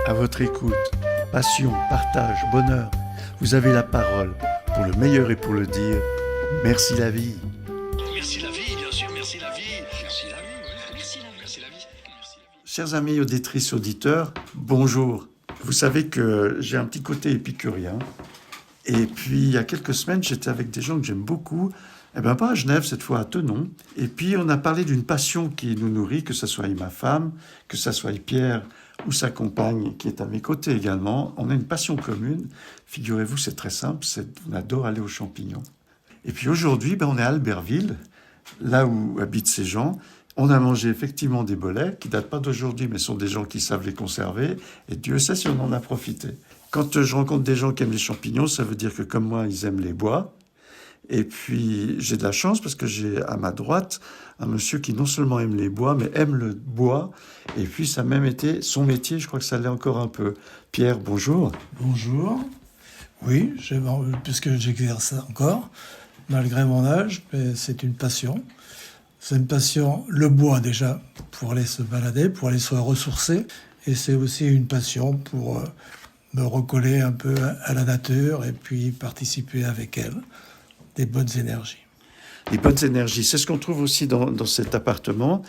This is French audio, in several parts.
à votre écoute. Passion, partage, bonheur. Vous avez la parole pour le meilleur et pour le dire. Merci la vie. Merci la vie, bien sûr, merci la vie. Merci la vie, oui. Merci la vie. Merci la vie. Merci la vie. Chers amis auditrices, auditeurs, bonjour. Vous savez que j'ai un petit côté épicurien. Et puis, il y a quelques semaines, j'étais avec des gens que j'aime beaucoup. Pas à Genève, cette fois à Thonon. Et puis, on a parlé d'une passion qui nous nourrit, que ce soit ma femme, que ce soit Pierre ou sa compagne qui est à mes côtés également. On a une passion commune. Figurez-vous, c'est très simple, on adore aller aux champignons. Et puis aujourd'hui, on est à Albertville, là où habitent ces gens. On a mangé effectivement des bolets qui ne datent pas d'aujourd'hui, mais sont des gens qui savent les conserver. Et Dieu sait si on en a profité. Quand je rencontre des gens qui aiment les champignons, ça veut dire que comme moi, ils aiment les bois. Et puis, j'ai de la chance parce que j'ai à ma droite un monsieur qui non seulement aime les bois, mais aime le bois. Et puis, ça a même été son métier. Je crois que ça l'est encore un peu. Pierre, bonjour. Bonjour. Oui, puisque j'exerce ça encore, malgré mon âge, mais c'est une passion. C'est une passion, le bois déjà, pour aller se balader, pour aller se ressourcer. Et c'est aussi une passion pour me recoller un peu à la nature et puis participer avec elle des bonnes énergies. Les bonnes énergies, c'est ce qu'on trouve aussi dans cet appartement.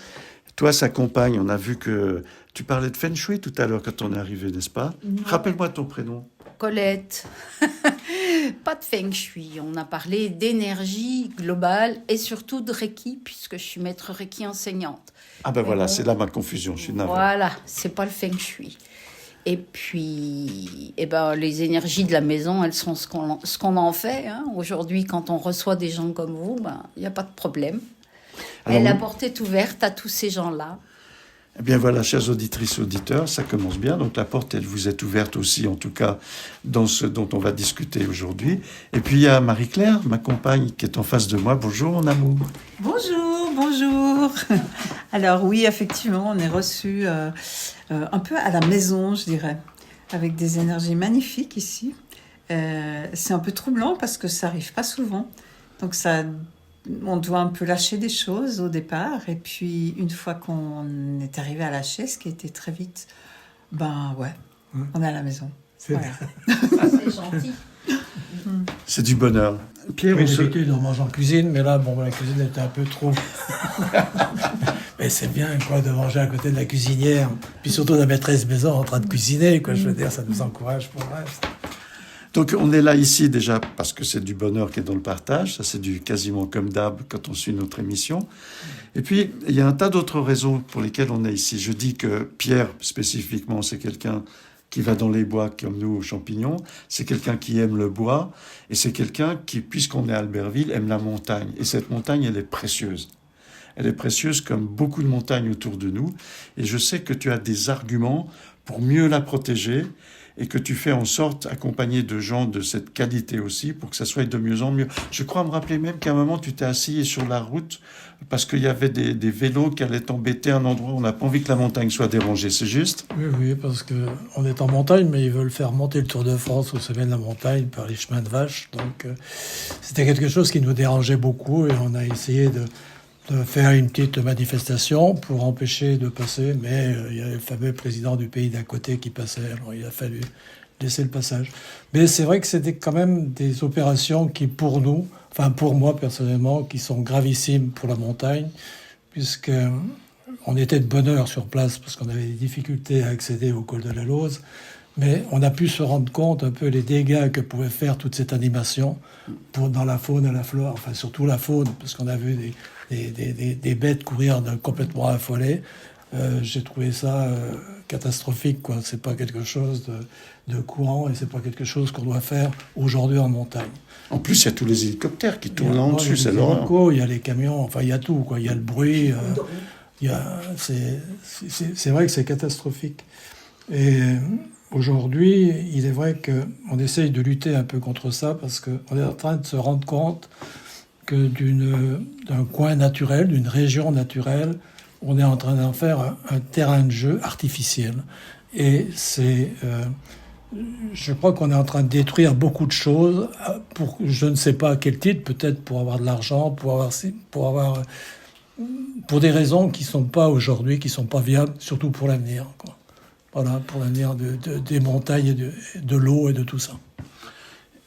Toi, sa compagne, on a vu que tu parlais de Feng Shui tout à l'heure quand on est arrivé, n'est-ce pas? Non. Rappelle-moi ton prénom. Colette. Pas de Feng Shui. On a parlé d'énergie globale et surtout de Reiki, puisque je suis maître Reiki enseignante. Ah ben voilà, c'est là ma confusion, je suis navré. Voilà, c'est pas le Feng Shui. Et puis, les énergies de la maison, elles sont ce qu'on en fait. Hein. Aujourd'hui, quand on reçoit des gens comme vous, il n'y a pas de problème. Alors, la porte est ouverte à tous ces gens-là. Eh bien voilà, chères auditrices et auditeurs, ça commence bien. Donc la porte, elle vous est ouverte aussi, en tout cas, dans ce dont on va discuter aujourd'hui. Et puis il y a Marie-Claire, ma compagne, qui est en face de moi. Bonjour, mon amour. Bonjour. Alors oui, effectivement, on est reçus un peu à la maison, je dirais, avec des énergies magnifiques ici. C'est un peu troublant parce que ça n'arrive pas souvent. Donc on doit un peu lâcher des choses au départ. Et puis, une fois qu'on est arrivé à lâcher, ce qui était très vite, on est à la maison. Voilà. C'est gentil. C'est du bonheur. Pierre, Oui, d'habitude, on mange en cuisine, mais là, la cuisine était un peu trop. Mais c'est bien, de manger à côté de la cuisinière. Puis surtout la maîtresse maison en train de cuisiner, Je veux dire, ça nous encourage pour le reste. Donc on est là ici déjà parce que c'est du bonheur qui est dans le partage. Ça, c'est du quasiment comme d'hab quand on suit notre émission. Et puis, il y a un tas d'autres raisons pour lesquelles on est ici. Je dis que Pierre, spécifiquement, c'est quelqu'un qui va dans les bois comme nous aux champignons. C'est quelqu'un qui aime le bois. Et c'est quelqu'un qui, puisqu'on est à Albertville, aime la montagne. Et cette montagne, elle est précieuse. Elle est précieuse comme beaucoup de montagnes autour de nous. Et je sais que tu as des arguments pour mieux la protéger et que tu fais en sorte, accompagné de gens de cette qualité aussi, pour que ça soit de mieux en mieux. Je crois me rappeler même qu'à un moment, tu t'es assis sur la route parce qu'il y avait des vélos qui allaient t'embêter à un endroit où on n'a pas envie que la montagne soit dérangée. C'est juste? Oui, parce qu'on est en montagne, mais ils veulent faire monter le Tour de France au sommet de la montagne par les chemins de vache. Donc, c'était quelque chose qui nous dérangeait beaucoup et on a essayé de faire une petite manifestation pour empêcher de passer, mais il y a le fameux président du pays d'à côté qui passait, alors il a fallu laisser le passage. Mais c'est vrai que c'était quand même des opérations qui, pour nous, pour moi personnellement, qui sont gravissimes pour la montagne, puisque on était de bonne heure sur place parce qu'on avait des difficultés à accéder au col de la Lauze, mais on a pu se rendre compte un peu les dégâts que pouvait faire toute cette animation dans la faune et la flore, surtout la faune, parce qu'on a vu des bêtes courir complètement affolées. J'ai trouvé ça catastrophique, C'est pas quelque chose de courant et c'est pas quelque chose qu'on doit faire aujourd'hui en montagne. En plus, il y a tous les hélicoptères qui tournent là en dessus, c'est l'horreur. Il y a les camions, il y a tout, Il y a le bruit. C'est vrai que c'est catastrophique. Et aujourd'hui, il est vrai qu'on essaye de lutter un peu contre ça parce qu'on est en train de se rendre compte que d'un coin naturel, d'une région naturelle, on est en train d'en faire un terrain de jeu artificiel. Et je crois qu'on est en train de détruire beaucoup de choses pour je ne sais pas à quel titre, peut-être pour avoir de l'argent, pour des raisons qui sont pas aujourd'hui, qui sont pas viables, surtout pour l'avenir, Voilà, pour l'avenir des montagnes, et de l'eau et de tout ça.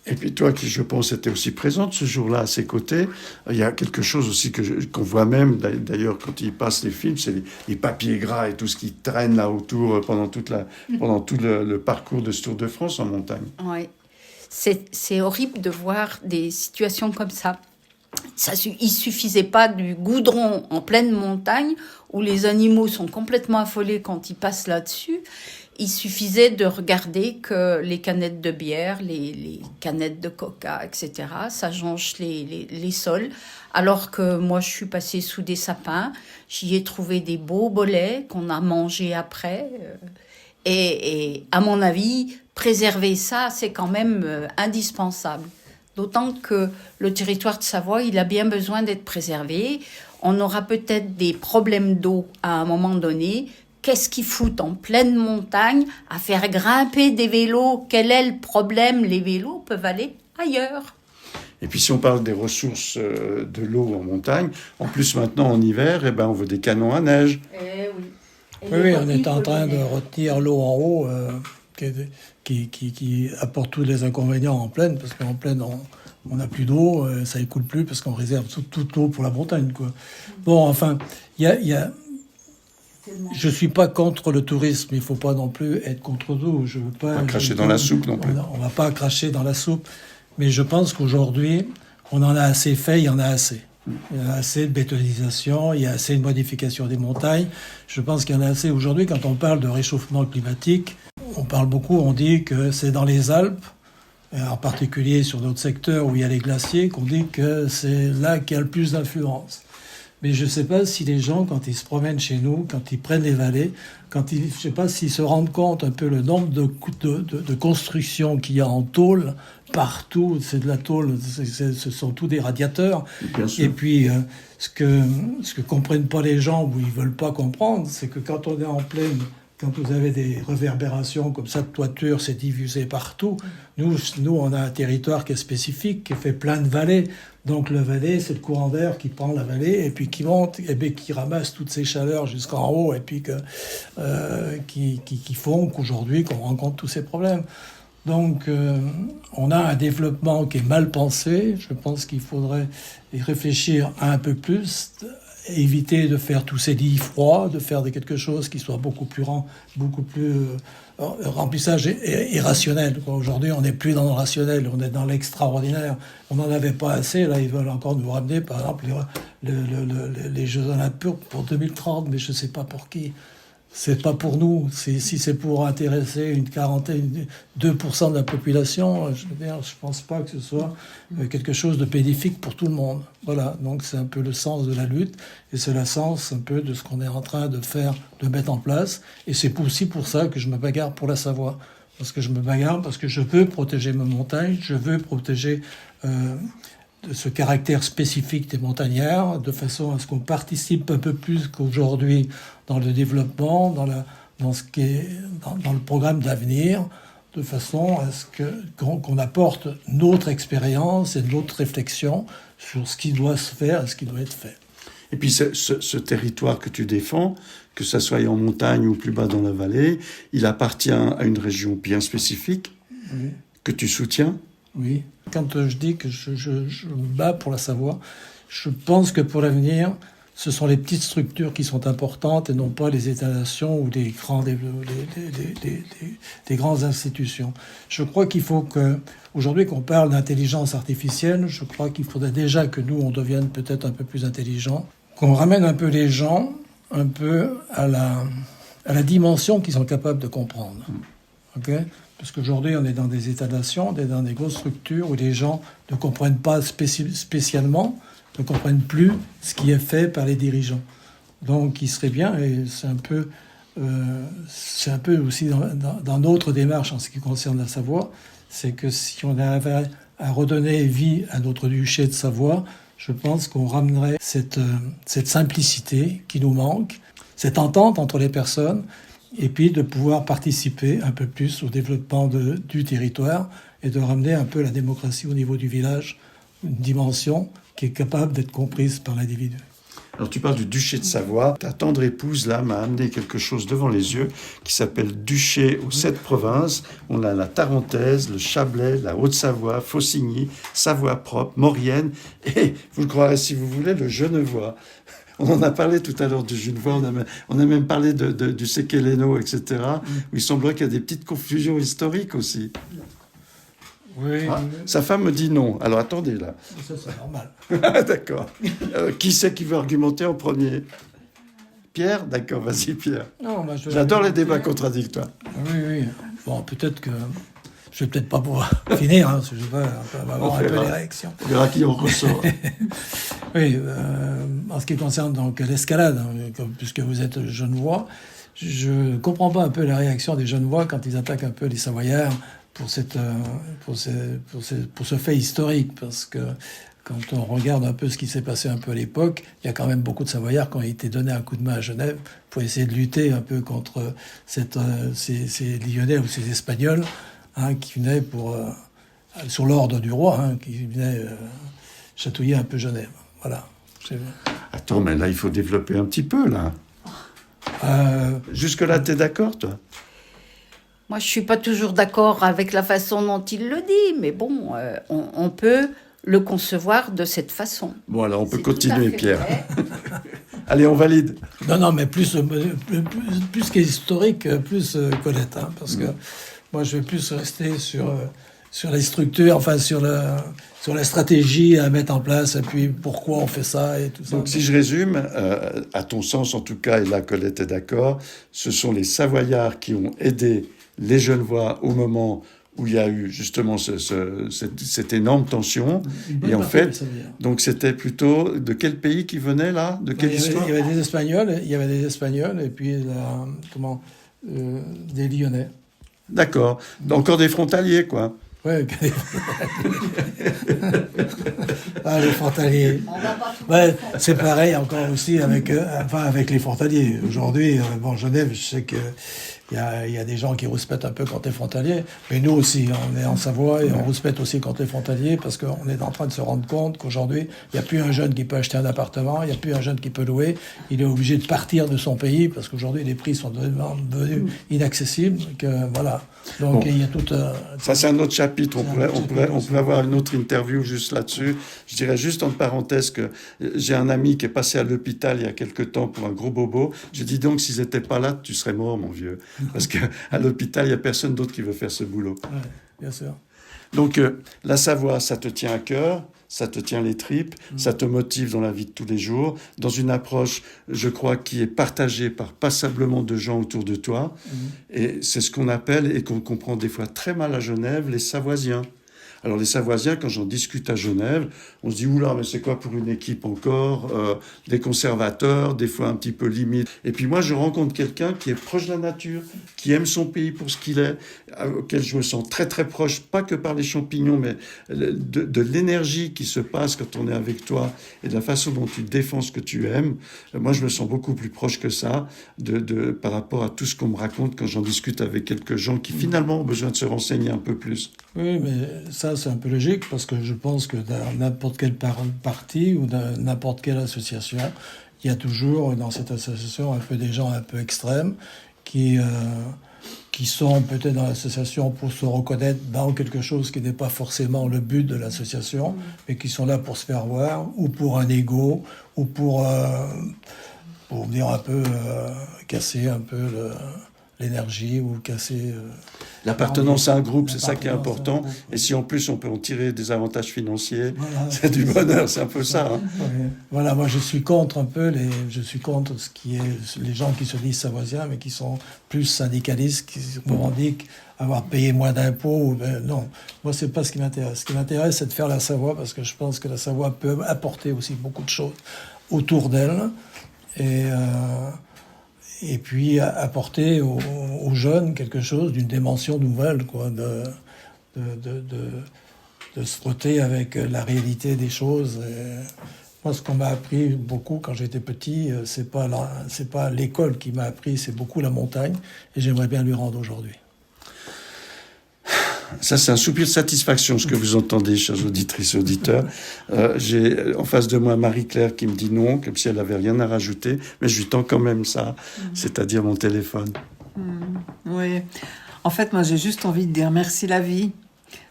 Et puis toi, qui je pense était aussi présente ce jour-là à ses côtés, il y a quelque chose aussi qu'on voit même, d'ailleurs quand il passe les films, c'est les papiers gras et tout ce qui traîne là autour pendant tout le parcours de ce Tour de France en montagne. Ouais. C'est horrible de voir des situations comme ça. Il suffisait pas du goudron en pleine montagne où les animaux sont complètement affolés quand ils passent là-dessus. Il suffisait de regarder que les canettes de bière, les canettes de coca, etc., ça jonche les sols. Alors que moi, je suis passée sous des sapins. J'y ai trouvé des beaux bolets qu'on a mangés après. Et à mon avis, préserver ça, c'est quand même indispensable. D'autant que le territoire de Savoie, il a bien besoin d'être préservé. On aura peut-être des problèmes d'eau à un moment donné. Qu'est-ce qu'ils foutent en pleine montagne à faire grimper des vélos? Quel est le problème? Les vélos peuvent aller ailleurs. Et puis si on parle des ressources de l'eau en montagne, en plus maintenant en hiver, eh ben, on veut des canons à neige. Eh oui. Oui, on est en train de retenir l'eau en haut qui apporte tous les inconvénients en plaine, parce qu'en plaine, on n'a plus d'eau, ça écoule plus parce qu'on réserve toute l'eau pour la montagne, quoi. Bon, enfin, il y a je suis pas contre le tourisme, il faut pas non plus être contre tout. Je veux pas cracher dans la soupe non plus. On va pas cracher dans la soupe, mais je pense qu'aujourd'hui, on en a assez fait, il y en a assez. Il y a assez de bétonisation, il y a assez de modification des montagnes. Je pense qu'il y en a assez aujourd'hui. Quand on parle de réchauffement climatique, on parle beaucoup, on dit que c'est dans les Alpes, en particulier sur d'autres secteurs où il y a les glaciers, qu'on dit que c'est là qu'il y a le plus d'influence. Mais je ne sais pas si les gens, quand ils se promènent chez nous, quand ils prennent les vallées, je ne sais pas s'ils se rendent compte un peu le nombre de constructions qu'il y a en tôle partout. C'est de la tôle, ce sont tous des radiateurs. Et puis, ce que comprennent pas les gens, ou ils veulent pas comprendre, c'est que quand on est en plaine, quand vous avez des réverbérations comme ça de toiture, c'est diffusé partout. Nous, on a un territoire qui est spécifique, qui fait plein de vallées. Donc le vallée, c'est le courant d'air qui prend la vallée et puis qui monte et puis qui ramasse toutes ces chaleurs jusqu'en haut et puis qui font qu'aujourd'hui, qu'on rencontre tous ces problèmes. Donc on a un développement qui est mal pensé. Je pense qu'il faudrait y réfléchir un peu plus, éviter de faire tous ces lits froids, de faire quelque chose qui soit beaucoup plus remplissage et rationnel. Aujourd'hui, on n'est plus dans le rationnel, on est dans l'extraordinaire. On n'en avait pas assez. Là, ils veulent encore nous ramener, par exemple, les Jeux Olympiques pour 2030, mais je ne sais pas pour qui. C'est pas pour nous. Si c'est pour intéresser une quarantaine, 2% de la population, je pense pas que ce soit quelque chose de bénéfique pour tout le monde. Voilà. Donc c'est un peu le sens de la lutte et c'est le sens un peu de ce qu'on est en train de faire, de mettre en place. Et c'est aussi pour ça que je me bagarre pour la Savoie. Parce que je me bagarre, parce que je veux protéger ma montagne, je veux protéger ce caractère spécifique des montagnards, de façon à ce qu'on participe un peu plus qu'aujourd'hui dans le développement, dans le programme d'avenir, de façon à ce qu'on apporte notre expérience et notre réflexion sur ce qui doit se faire et ce qui doit être fait. Et puis ce territoire que tu défends, que ça soit en montagne ou plus bas dans la vallée, il appartient à une région bien spécifique, oui, que tu soutiens. Oui. Quand je dis que je me bats pour la Savoie, je pense que pour l'avenir, ce sont les petites structures qui sont importantes et non pas les États-nations ou des grandes institutions. Je crois qu'il faut que, aujourd'hui qu'on parle d'intelligence artificielle, je crois qu'il faudrait déjà que nous, on devienne peut-être un peu plus intelligents, qu'on ramène un peu les gens un peu à la dimension qu'ils sont capables de comprendre. Okay ? Parce qu'aujourd'hui, on est dans des États-nations, on est dans des grosses structures où les gens ne comprennent pas spécialement, ne comprennent plus ce qui est fait par les dirigeants. Donc, il serait bien, et c'est un peu aussi dans notre démarche en ce qui concerne la Savoie, c'est que si on avait à redonner vie à notre duché de Savoie, je pense qu'on ramènerait cette simplicité qui nous manque, cette entente entre les personnes, et puis de pouvoir participer un peu plus au développement du territoire et de ramener un peu la démocratie au niveau du village, une dimension qui est capable d'être comprise par l'individu. Alors tu parles du duché de Savoie. Ta tendre épouse, là, m'a amené quelque chose devant les yeux qui s'appelle Duché aux 7 provinces. On a la Tarentaise, le Chablais, la Haute-Savoie, Faucigny, Savoie propre, Maurienne et, vous le croirez si vous voulez, le Genevois. On en a parlé tout à l'heure du Genevois, on a même parlé du Sequeleno, etc. Où il semblerait qu'il y a des petites confusions historiques aussi. Oui, Ah, sa femme me dit non. Alors attendez là. ça c'est normal. Ah, d'accord. Qui c'est qui veut argumenter en premier? Pierre? D'accord, vas-y Pierre. Non, moi, J'adore les débats contradictoires. Oui, oui. Bon, peut-être que je vais peut-être pas pouvoir finir, hein, si je veux avoir un peu les réactions. On verra qui en ressort. Oui, en ce qui concerne donc l'escalade, hein, puisque vous êtes genevois, je comprends pas un peu la réaction des genevois quand ils attaquent un peu les Savoyards pour ce fait historique, parce que quand on regarde un peu ce qui s'est passé un peu à l'époque, il y a quand même beaucoup de Savoyards qui ont été donnés un coup de main à Genève pour essayer de lutter un peu contre ces Lyonnais ou ces Espagnols, hein, qui venaient sur l'ordre du roi, hein, qui venaient chatouiller un peu Genève. Voilà. Attends, mais là, il faut développer un petit peu, là. Jusque-là, t'es d'accord, toi? Moi, je suis pas toujours d'accord avec la façon dont il le dit, mais bon, on peut le concevoir de cette façon. Bon, alors, on peut C'est tout à continuer, fait Pierre. vrai. Allez, on valide. Non, mais plus qu'historique, plus Colette, hein, parce que moi, je vais plus rester sur les structures, enfin, sur la stratégie à mettre en place, et puis pourquoi on fait ça, et tout ça. Donc, si je résume, à ton sens en tout cas, et là, Colette est d'accord, ce sont les Savoyards qui ont aidé les Genevois au moment où il y a eu justement cette énorme tension. Et en fait, donc c'était plutôt de quel pays qui venait là? De quelle histoire? Il y avait des Espagnols, et puis des Lyonnais. D'accord. Encore des frontaliers, quoi. Ouais, les frontaliers. Ouais, c'est pareil encore aussi avec les frontaliers. Aujourd'hui, Genève, je sais que il y a des gens qui rouspètent un peu contre les frontaliers, mais nous aussi, on est en Savoie et on rouspète aussi contre les frontaliers parce qu'on est en train de se rendre compte qu'aujourd'hui, il n'y a plus un jeune qui peut acheter un appartement, il n'y a plus un jeune qui peut louer, il est obligé de partir de son pays parce qu'aujourd'hui, les prix sont devenus inaccessibles. Voilà. Donc, il y a tout... ça, c'est un autre chapitre. On pourrait avoir une autre interview juste là-dessus. Je dirais juste en parenthèse que j'ai un ami qui est passé à l'hôpital il y a quelque temps pour un gros bobo. Je dis donc, s'ils n'étaient pas là, tu serais mort, mon vieux. Parce qu'à l'hôpital, il n'y a personne d'autre qui veut faire ce boulot. Ouais, bien sûr. Donc, la Savoie, ça te tient à cœur, ça te tient les tripes, ça te motive dans la vie de tous les jours, dans une approche, je crois, qui est partagée par passablement de gens autour de toi. Et c'est ce qu'on appelle, et qu'on comprend des fois très mal à Genève, les Savoisiens. Alors les Savoisiens, quand j'en discute à Genève, on se dit « Oula, mais c'est quoi pour une équipe encore des conservateurs, des fois un petit peu limite. » Et puis moi, je rencontre quelqu'un qui est proche de la nature, qui aime son pays pour ce qu'il est, auquel je me sens très très proche, pas que par les champignons, mais de l'énergie qui se passe quand on est avec toi et de la façon dont tu défends ce que tu aimes. Moi, je me sens beaucoup plus proche que ça par rapport à tout ce qu'on me raconte quand j'en discute avec quelques gens qui finalement ont besoin de se renseigner un peu plus. Oui, mais ça, c'est un peu logique parce que je pense que dans n'importe quel parti ou dans n'importe quelle association, il y a toujours dans cette association un peu des gens un peu extrêmes qui sont peut-être dans l'association pour se reconnaître dans quelque chose qui n'est pas forcément le but de l'association, mais qui sont là pour se faire voir, ou pour un ego, ou pour venir un peu casser un peu l'énergie ou casser... L'appartenance à un groupe, c'est ça qui est important. Et si en plus on peut en tirer des avantages financiers, voilà, c'est du bonheur, c'est un peu ça. Hein. Ouais. Voilà, moi je suis contre ce qui est les gens qui se disent savoisiens, mais qui sont plus syndicalistes, qui revendiquent avoir payé moins d'impôts. Non, moi c'est pas ce qui m'intéresse. Ce qui m'intéresse, c'est de faire la Savoie, parce que je pense que la Savoie peut apporter aussi beaucoup de choses autour d'elle. Et puis apporter aux jeunes quelque chose d'une dimension nouvelle, quoi, de se frotter avec la réalité des choses. Et moi, ce qu'on m'a appris beaucoup quand j'étais petit, c'est pas l'école qui m'a appris, c'est beaucoup la montagne, et j'aimerais bien lui rendre aujourd'hui. Ça, c'est un soupir de satisfaction, ce que vous entendez, chers auditrices et auditeurs. J'ai en face de moi Marie-Claire qui me dit non, comme si elle n'avait rien à rajouter, mais je lui tends quand même ça, c'est-à-dire mon téléphone. Oui. En fait, moi, j'ai juste envie de dire merci la vie.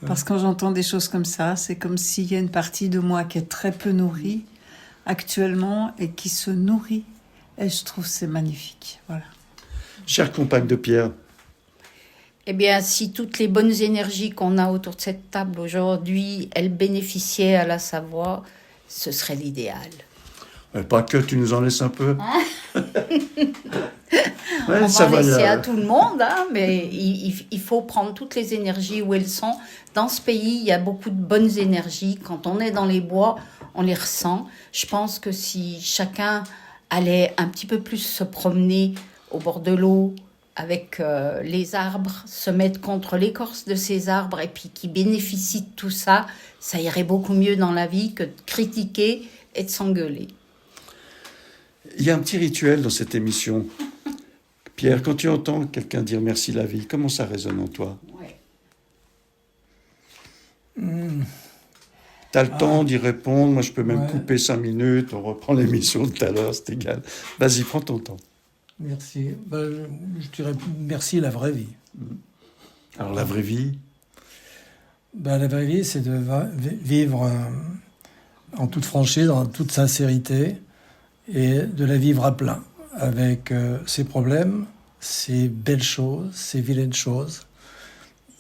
Parce que quand j'entends des choses comme ça, c'est comme s'il y a une partie de moi qui est très peu nourrie actuellement et qui se nourrit. Et je trouve que c'est magnifique. Voilà. Chère compagne de Pierre, Eh bien, si toutes les bonnes énergies qu'on a autour de cette table aujourd'hui, elles bénéficiaient à la Savoie, ce serait l'idéal. pas que tu nous en laisses un peu. Ouais, On ça va laisser y a- à tout le monde, hein, mais il faut prendre toutes les énergies où elles sont. Dans ce pays, il y a beaucoup de bonnes énergies. Quand on est dans les bois, on les ressent. Je pense que si chacun allait un petit peu plus se promener au bord de l'eau, avec les arbres, se mettre contre l'écorce de ces arbres et puis qui bénéficient de tout ça, ça irait beaucoup mieux dans la vie que de critiquer et de s'engueuler. Il y a un petit rituel dans cette émission. Pierre, quand tu entends quelqu'un dire merci la vie, comment ça résonne en toi? T'as le temps d'y répondre, moi je peux même Ouais. couper 5 minutes, on reprend l'émission de tout à l'heure, c'est égal. Vas-y, prends ton temps. Merci. Je dirais merci la vraie vie. Alors la vraie vie, La vraie vie, c'est de vivre en toute franchise, en toute sincérité, et de la vivre à plein, avec ses problèmes, ses belles choses, ses vilaines choses,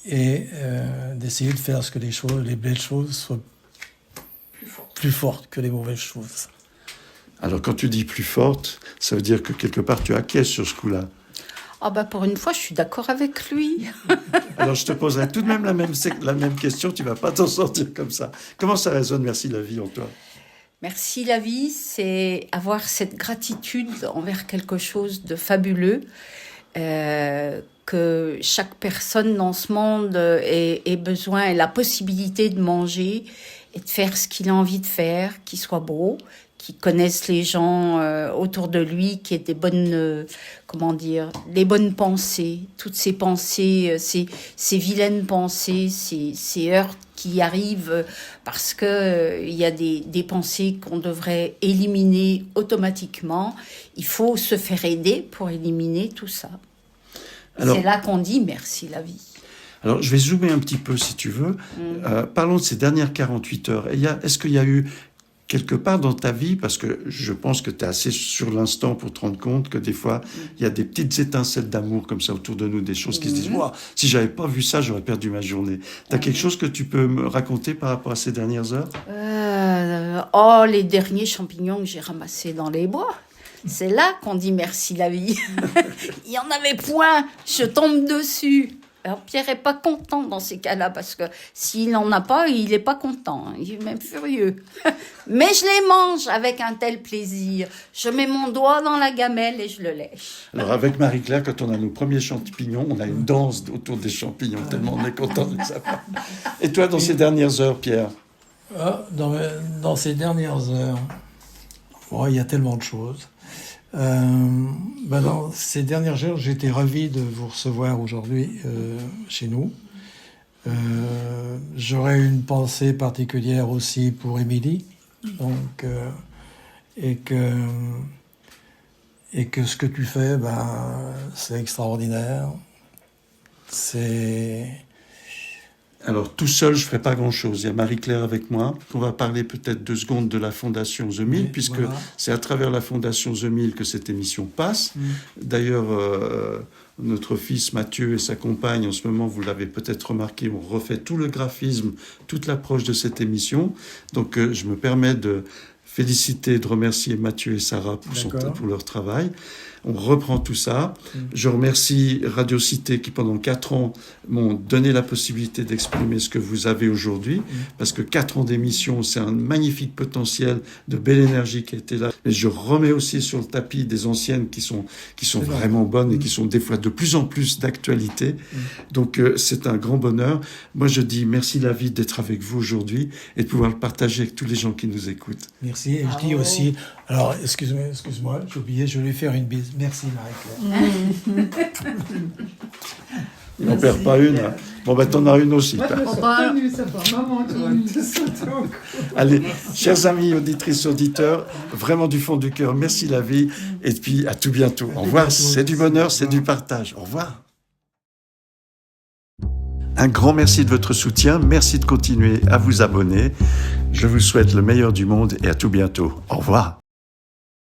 et d'essayer de faire ce que les belles choses soient plus fortes que les mauvaises choses. alors quand tu dis plus forte, ça veut dire que quelque part tu acquiesces sur ce coup-là. Ah bah pour une fois, je suis d'accord avec lui. Alors je te poserai tout de même la même question, tu vas pas t'en sortir comme ça. Comment ça résonne merci la vie en toi? Merci la vie, c'est avoir cette gratitude envers quelque chose de fabuleux, que chaque personne dans ce monde ait besoin, ait la possibilité de manger et de faire ce qu'il a envie de faire, qu'il soit beau, qu'il connaisse les gens autour de lui, qu'il ait des bonnes, les bonnes pensées, toutes ces pensées, ces vilaines pensées, ces heurts qui arrivent parce que il y a des pensées qu'on devrait éliminer automatiquement. Il faut se faire aider pour éliminer tout ça. Alors- C'est là qu'on dit merci la vie. Alors je vais zoomer un petit peu si tu veux. Parlons de ces dernières 48 heures. Est-ce qu'il y a eu quelque part dans ta vie, parce que je pense que tu es assez sur l'instant pour te rendre compte que des fois, il y a des petites étincelles d'amour comme ça autour de nous, des choses qui se disent « Wow, si j'avais pas vu ça, j'aurais perdu ma journée ». Tu as quelque chose que tu peux me raconter par rapport à ces dernières heures? Les derniers champignons que j'ai ramassés dans les bois. C'est là qu'on dit merci la vie. Il y en avait point, je tombe dessus. Alors Pierre est pas content dans ces cas-là parce que s'il n'en a pas, il est pas content, il est même furieux. Mais je les mange avec un tel plaisir. Je mets mon doigt dans la gamelle et je le lèche. Alors avec Marie-Claire, quand on a nos premiers champignons, on a une danse autour des champignons, tellement on est content de les avoir. Et toi, dans ces dernières heures, Pierre? Dans ces dernières heures, il y a tellement de choses. Dans ces dernières heures, j'étais ravi de vous recevoir aujourd'hui chez nous. J'aurais une pensée particulière aussi pour Émilie, donc, et que ce que tu fais, c'est extraordinaire. Alors, tout seul, je ne ferai pas grand-chose. Il y a Marie-Claire avec moi. On va parler peut-être 2 secondes de la Fondation The Mill, puisque voilà. c'est à travers la Fondation The Mill que cette émission passe. D'ailleurs, notre fils Mathieu et sa compagne, en ce moment, vous l'avez peut-être remarqué, on refait tout le graphisme, toute l'approche de cette émission. Donc, je me permets de féliciter, de remercier Mathieu et Sarah pour leur travail. On reprend tout ça. Je remercie Radio Cité qui, pendant 4 ans, m'ont donné la possibilité d'exprimer ce que vous avez aujourd'hui. Parce que 4 ans d'émission, c'est un magnifique potentiel de belle énergie qui a été là. Et je remets aussi sur le tapis des anciennes qui sont vraiment bonnes et qui sont des fois de plus en plus d'actualité. Donc, c'est un grand bonheur. Moi, je dis merci la vie d'être avec vous aujourd'hui et de pouvoir le partager avec tous les gens qui nous écoutent. Merci. Et je dis aussi, alors excuse-moi, j'ai oublié, je vais lui faire une bise. Merci Marie-Claire. Il n'en perd pas une. Bon, ben, t'en as une aussi. Moi, je me suis bah, retenue, ça fait un moment que j'aurais pu sauter au cou. Allez, chers amis, auditrices, auditeurs, vraiment du fond du cœur, merci la vie. Et puis, à tout bientôt. Au revoir. C'est du bonheur, c'est du partage. Au revoir. Un grand merci de votre soutien. Merci de continuer à vous abonner. Je vous souhaite le meilleur du monde et à tout bientôt. Au revoir.